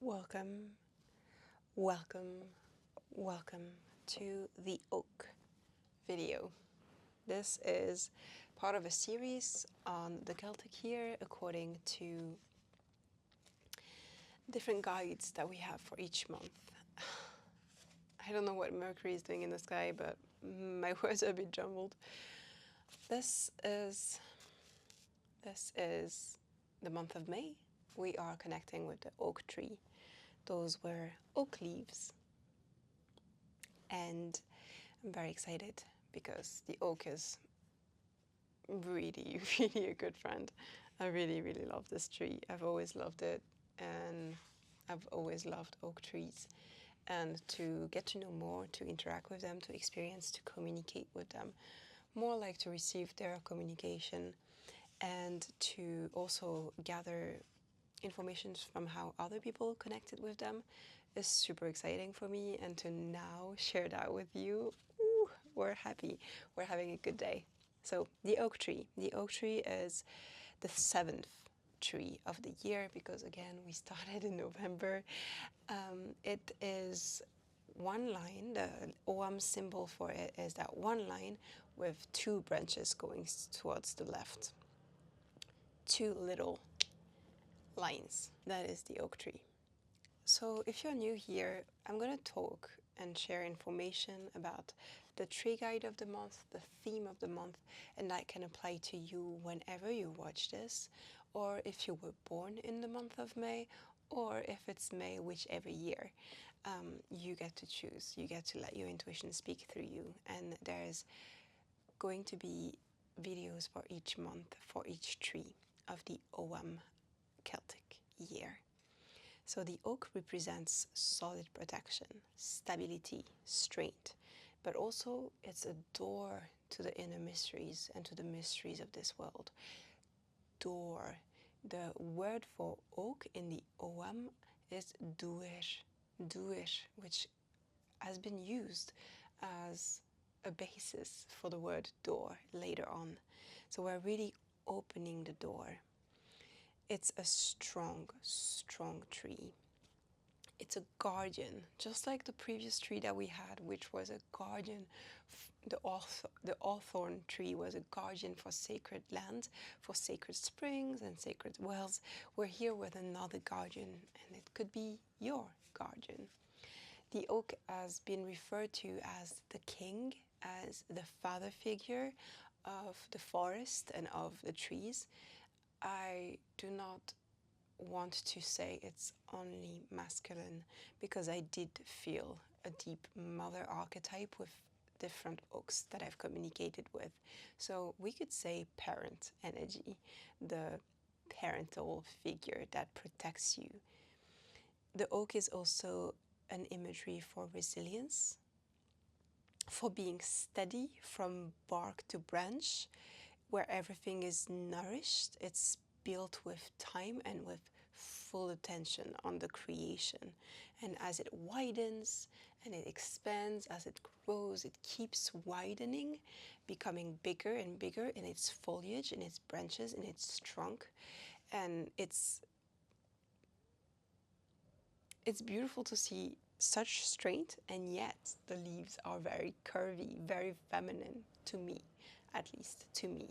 Welcome, welcome, welcome to the oak video. This is part of a series on the Celtic year according to different guides that we have for each month. I don't know what Mercury is doing in the sky, but my words are a bit jumbled. This is the month of May. We are connecting with the oak tree. Those were oak leaves. And I'm very excited because the oak is really, really a good friend. I really, really love this tree. I've always loved it, and I've always loved oak trees. And to get to know more, to interact with them, to experience, to communicate with them, more like to receive their communication, and to also gather information from how other people connected with them is super exciting for me. And to now share that with you, ooh, we're happy. We're having a good day. So the oak tree. The oak tree is the 7th tree of the year because, again, we started in November. It is one line. The OM symbol for it is that one line with two branches going towards the left. Two little lines. That is the oak tree. So if you're new here, I'm going to talk and share information about the tree guide of the month, the theme of the month, and that can apply to you whenever you watch this, or if you were born in the month of May, or if it's May, whichever year. You get to choose. You get to let your intuition speak through you. And there's going to be videos for each month, for each tree of the OM Celtic year. So the oak represents solid protection, stability, strength, but also it's a door to the inner mysteries and to the mysteries of this world. Door. The word for oak in the OM is duir, which has been used as a basis for the word door later on. So we're really opening the door. It's a strong, strong tree. It's a guardian, just like the previous tree that we had, which was a guardian. The hawthorn tree was a guardian for sacred land, for sacred springs and sacred wells. We're here with another guardian, and it could be your guardian. The oak has been referred to as the king, as the father figure of the forest and of the trees. I do not want to say it's only masculine because I did feel a deep mother archetype with different oaks that I've communicated with. So we could say parent energy, the parental figure that protects you. The oak is also an imagery for resilience, for being steady from bark to branch, where everything is nourished. It's built with time and with full attention on the creation. And as it widens and it expands, as it grows, it keeps widening, becoming bigger and bigger in its foliage, in its branches, in its trunk. And it's beautiful to see such strength, and yet the leaves are very curvy, very feminine to me, at least to me.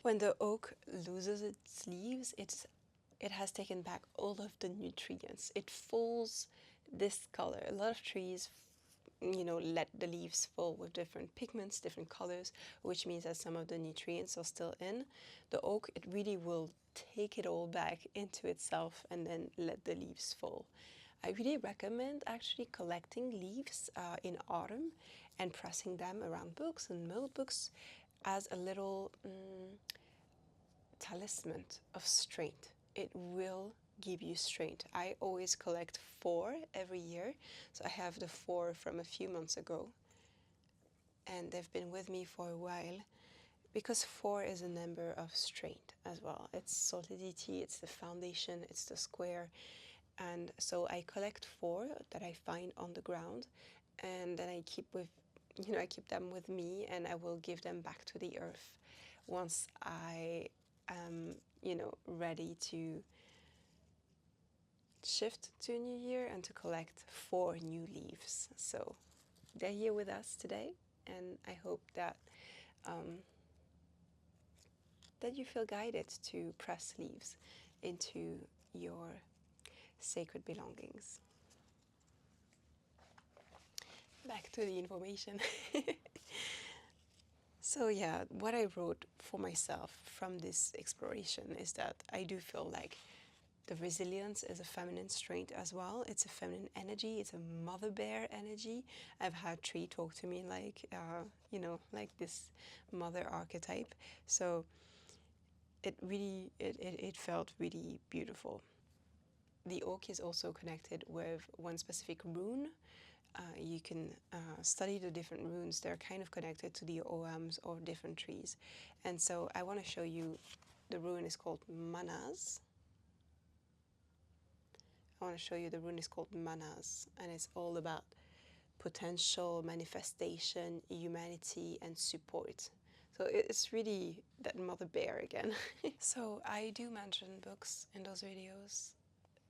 When the oak loses its leaves, it has taken back all of the nutrients. It falls this color. A lot of trees, let the leaves fall with different pigments, different colors, which means that some of the nutrients are still in. The oak, it really will take it all back into itself and then let the leaves fall. I really recommend actually collecting leaves in autumn and pressing them around books and notebooks as a little talisman of strength. It will give you strength. I always collect 4 every year. So I have the 4 from a few months ago, and they've been with me for a while because 4 is a number of strength as well. It's solidity, it's the foundation, it's the square. And so I collect 4 that I find on the ground, and then I keep I keep them with me, and I will give them back to the earth once I am, ready to shift to a new year and to collect 4 new leaves. So they're here with us today, and I hope that that you feel guided to press leaves into your sacred belongings. Back to the information. So yeah, what I wrote for myself from this exploration is that I do feel like the resilience is a feminine strength as well. It's a feminine energy. It's a mother bear energy. I've had Tree talk to me like, like this mother archetype. So it felt really beautiful. The oak is also connected with one specific rune. You can study the different runes. They're kind of connected to the OMs of different trees. And so I want to show you, the rune is called Manas. I want to show you the rune is called Manas, and it's all about potential, manifestation, humanity, and support. So it's really that mother bear again. So I do mention books in those videos.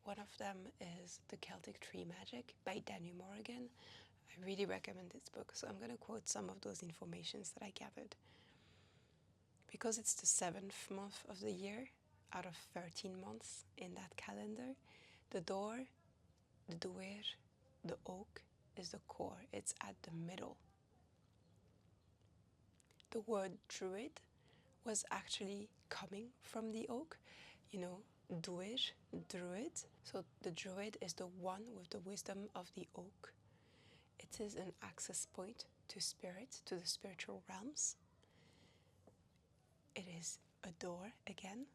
One of them is The Celtic Tree Magic by Daniel Morgan. I really recommend this book, so I'm going to quote some of those informations that I gathered. Because it's the 7th month of the year out of 13 months in that calendar, the door, the duer, the oak is the core. It's at the middle. The word druid was actually coming from the oak, duer, druid. So the druid is the one with the wisdom of the oak. It is an access point to spirit, to the spiritual realms. It is a door again.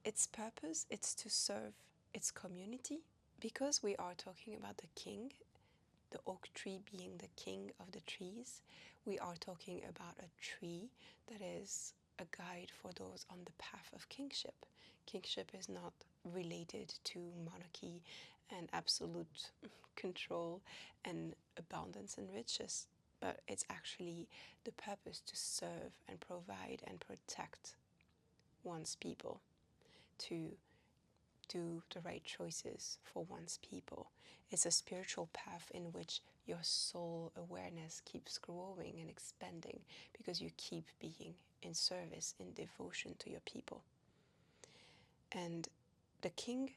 Its purpose is to serve its community. Because we are talking about the king, the oak tree being the king of the trees, we are talking about a tree that is a guide for those on the path of kingship. Kingship is not related to monarchy and absolute control and abundance and riches, but it's actually the purpose to serve and provide and protect one's people, to do the right choices for one's people. It's a spiritual path in which your soul awareness keeps growing and expanding because you keep being in service, in devotion to your people. And the king,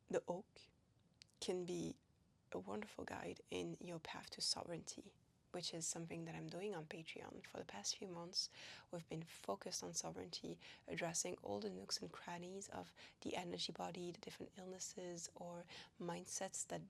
the oak, can be a wonderful guide in your path to sovereignty, which is something that I'm doing on Patreon. For the past few months, we've been focused on sovereignty, addressing all the nooks and crannies of the energy body, the different illnesses or mindsets that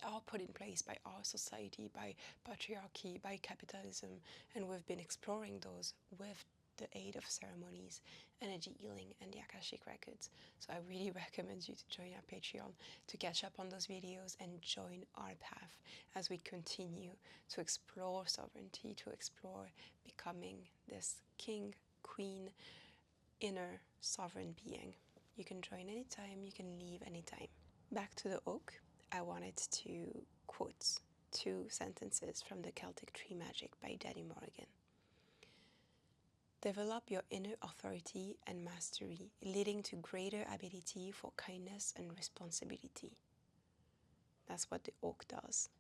are put in place by our society, by patriarchy, by capitalism, and we've been exploring those with the aid of ceremonies, energy healing, and the Akashic records. So I really recommend you to join our Patreon to catch up on those videos and join our path as we continue to explore sovereignty, to explore becoming this king, queen, inner sovereign being. You can join anytime, you can leave anytime. Back to the oak, I wanted to quote 2 sentences from The Celtic Tree Magic by Danny Morgan. Develop your inner authority and mastery, leading to greater ability for kindness and responsibility. That's what the oak does.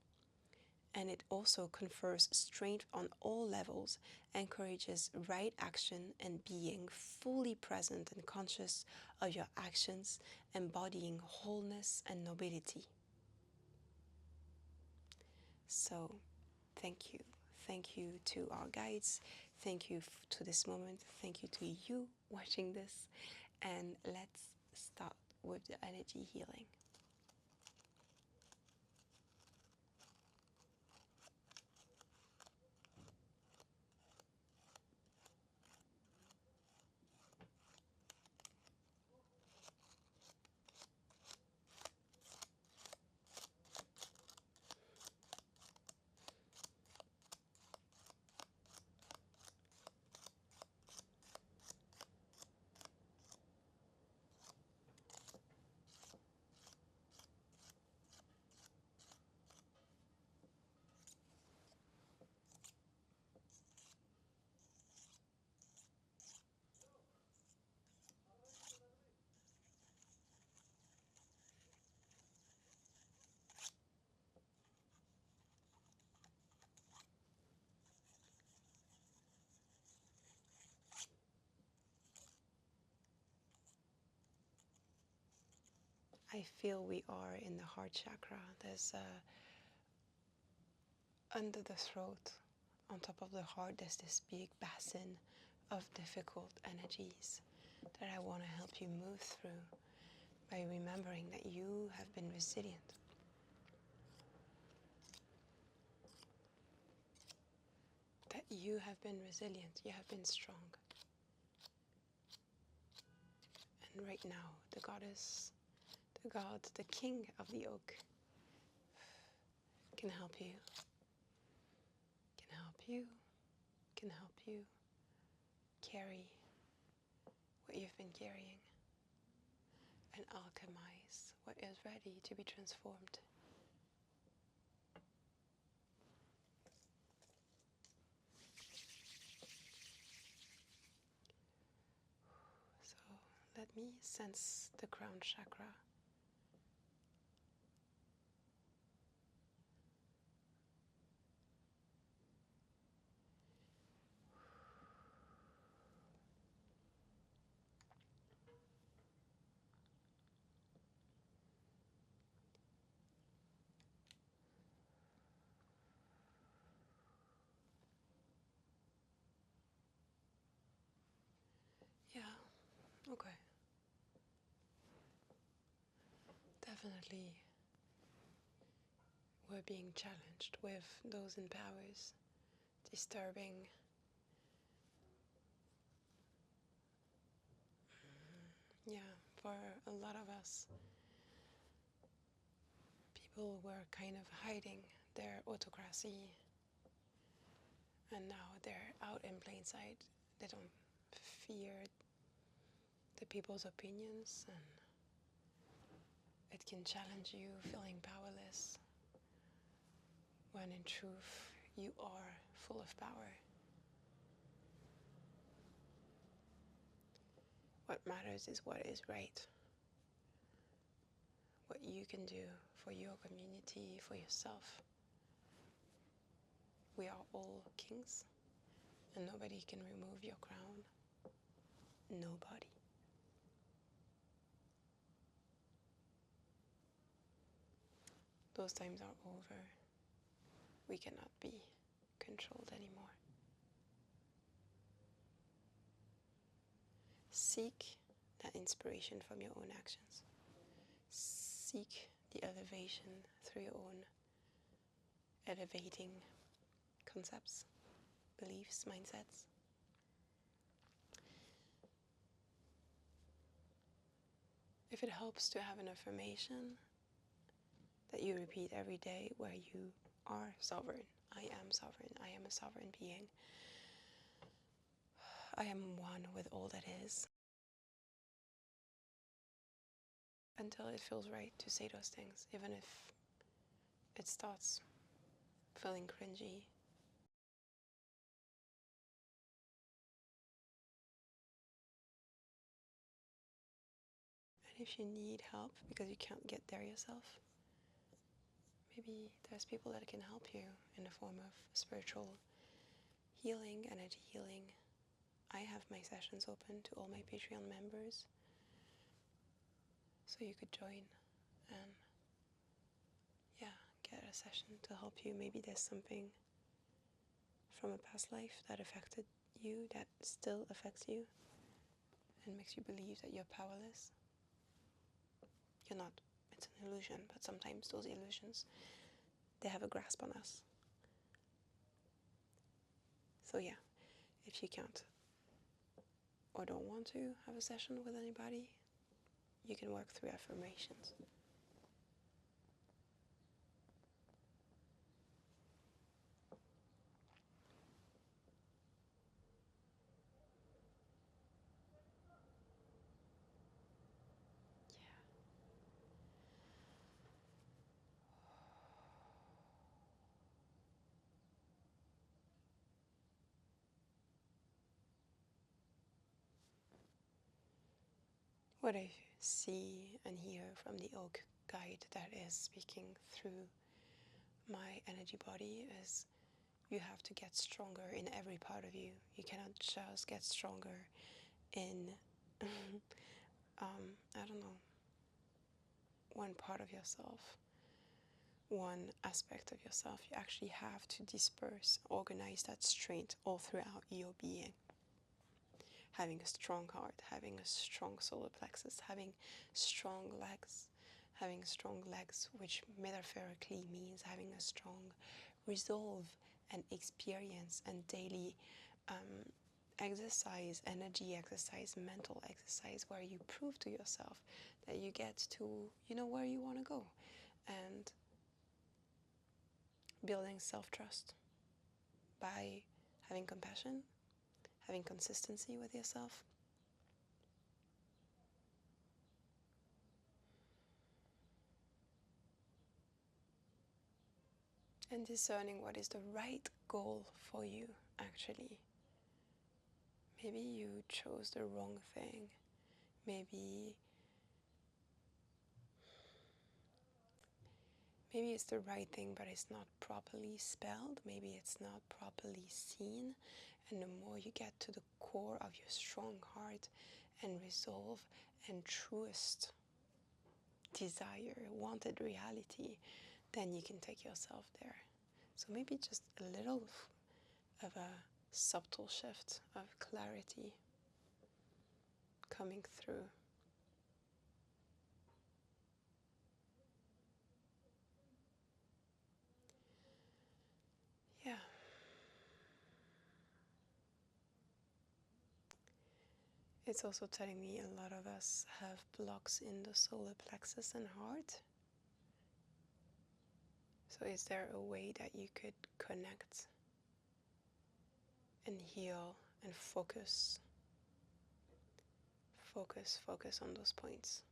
And it also confers strength on all levels, encourages right action and being fully present and conscious of your actions, embodying wholeness and nobility. So, thank you. Thank you to our guides. Thank you to this moment. Thank you to you watching this. And let's start with the energy healing. I feel we are in the heart chakra. There's under the throat, on top of the heart, there's this big basin of difficult energies that I want to help you move through by remembering that you have been resilient. That you have been resilient, you have been strong. And right now, the goddess, the god, the king of the oak can help you, can help you, can help you carry what you've been carrying and alchemize what is ready to be transformed. So let me sense the crown chakra. Yeah, okay. Definitely we're being challenged with those in powers, disturbing yeah, for a lot of us, people were kind of hiding their autocracy, and now they're out in plain sight. They don't fear the people's opinions, and it can challenge you feeling powerless when in truth you are full of power. What matters is what is right, what you can do for your community, for yourself. We are all kings, and nobody can remove your crown. Nobody. Those times are over. We cannot be controlled anymore. Seek that inspiration from your own actions. Seek the elevation through your own elevating concepts, beliefs, mindsets. If it helps to have an affirmation that you repeat every day where you are sovereign. I am sovereign. I am a sovereign being. I am one with all that is. Until it feels right to say those things, even if it starts feeling cringy. And if you need help because you can't get there yourself, maybe there's people that can help you in the form of spiritual healing, energy healing. I have my sessions open to all my Patreon members, so you could join and get a session to help you. Maybe there's something from a past life that affected you, that still affects you, and makes you believe that you're powerless. You're not. It's an illusion, but sometimes those illusions, they have a grasp on us. So yeah, if you can't or don't want to have a session with anybody, you can work through affirmations. What I see and hear from the oak guide that is speaking through my energy body is you have to get stronger in every part of you. You cannot just get stronger in, I don't know, one part of yourself, one aspect of yourself. You actually have to disperse, organize that strength all throughout your being. Having a strong heart, having a strong solar plexus, having strong legs, which metaphorically means having a strong resolve and experience and daily exercise, energy exercise, mental exercise, where you prove to yourself that you get to, where you want to go. And building self-trust by having compassion, having consistency with yourself. And discerning what is the right goal for you, actually. Maybe you chose the wrong thing. Maybe it's the right thing, but it's not properly spelled. Maybe it's not properly seen. And the more you get to the core of your strong heart and resolve and truest desire, wanted reality, then you can take yourself there. So maybe just a little of a subtle shift of clarity coming through. Yeah. It's also telling me a lot of us have blocks in the solar plexus and heart. So is there a way that you could connect and heal and focus on those points?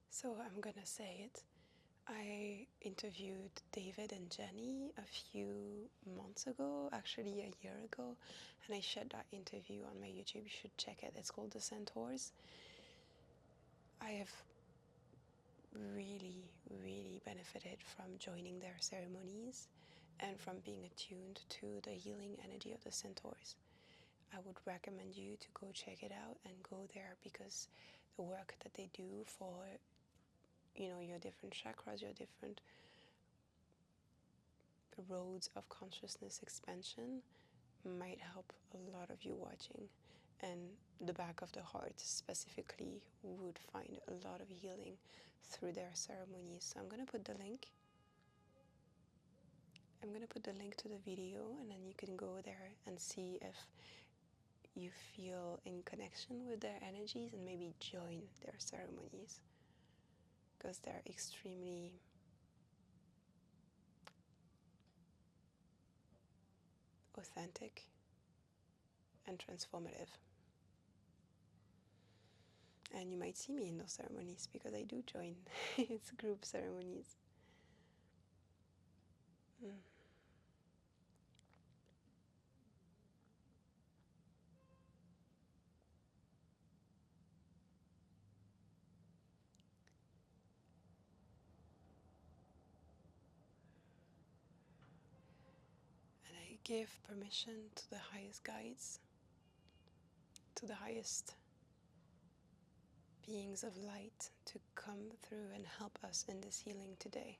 So I'm gonna say it. I interviewed David and Jenny a few months ago, actually a year ago, and I shared that interview on my YouTube. You should check it. It's called The Centaurs. I have really, really benefited from joining their ceremonies and from being attuned to the healing energy of the centaurs. I would recommend you to go check it out and go there, because the work that they do for your different chakras, your different roads of consciousness expansion might help a lot of you watching. And the back of the heart specifically would find a lot of healing through their ceremonies. So I'm going to put the link. I'm going to put the link to the video, and then you can go there and see if you feel in connection with their energies and maybe join their ceremonies, because they're extremely authentic and transformative. And you might see me in those ceremonies because I do join. It's group ceremonies. Mm. And I give permission to the highest guides, to the highest beings of light, to come through and help us in this healing today.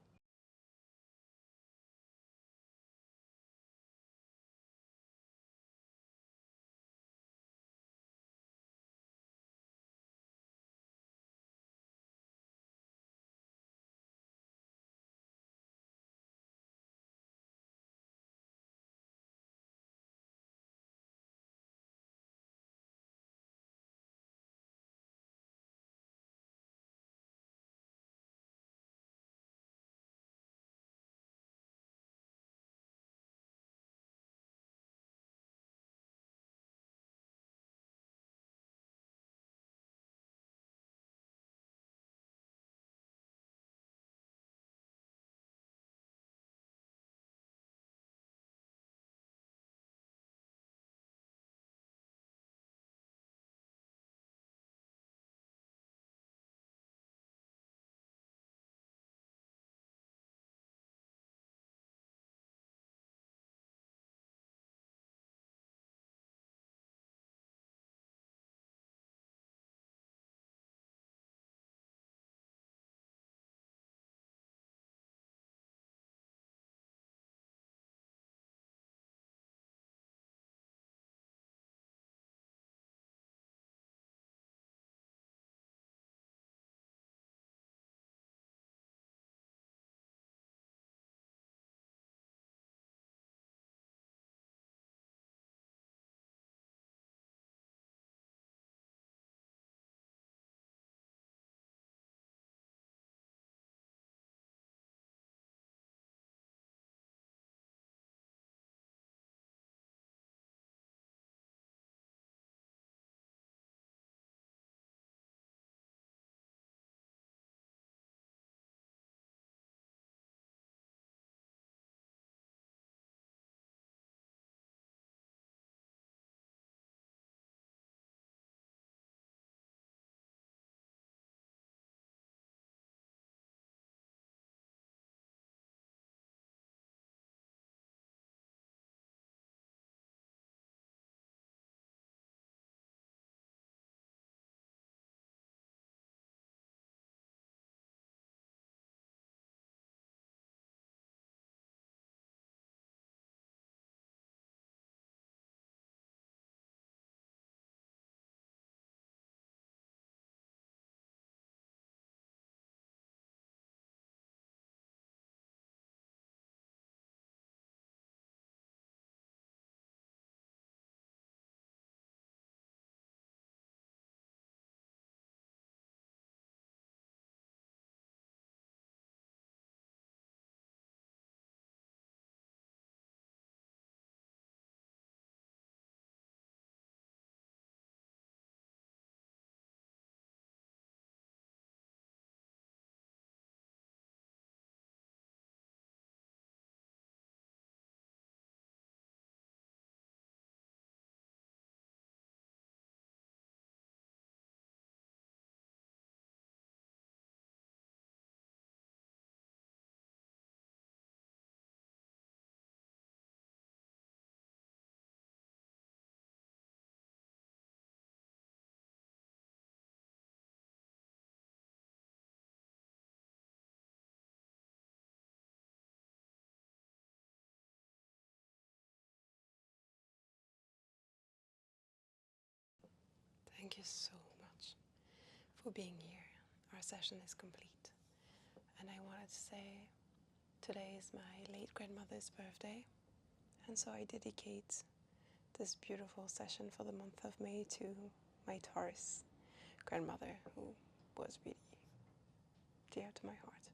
thank you so much for being here. Our session is complete. And I wanted to say today is my late grandmother's birthday. And so I dedicate this beautiful session for the month of May to my Taurus grandmother, who was really dear to my heart.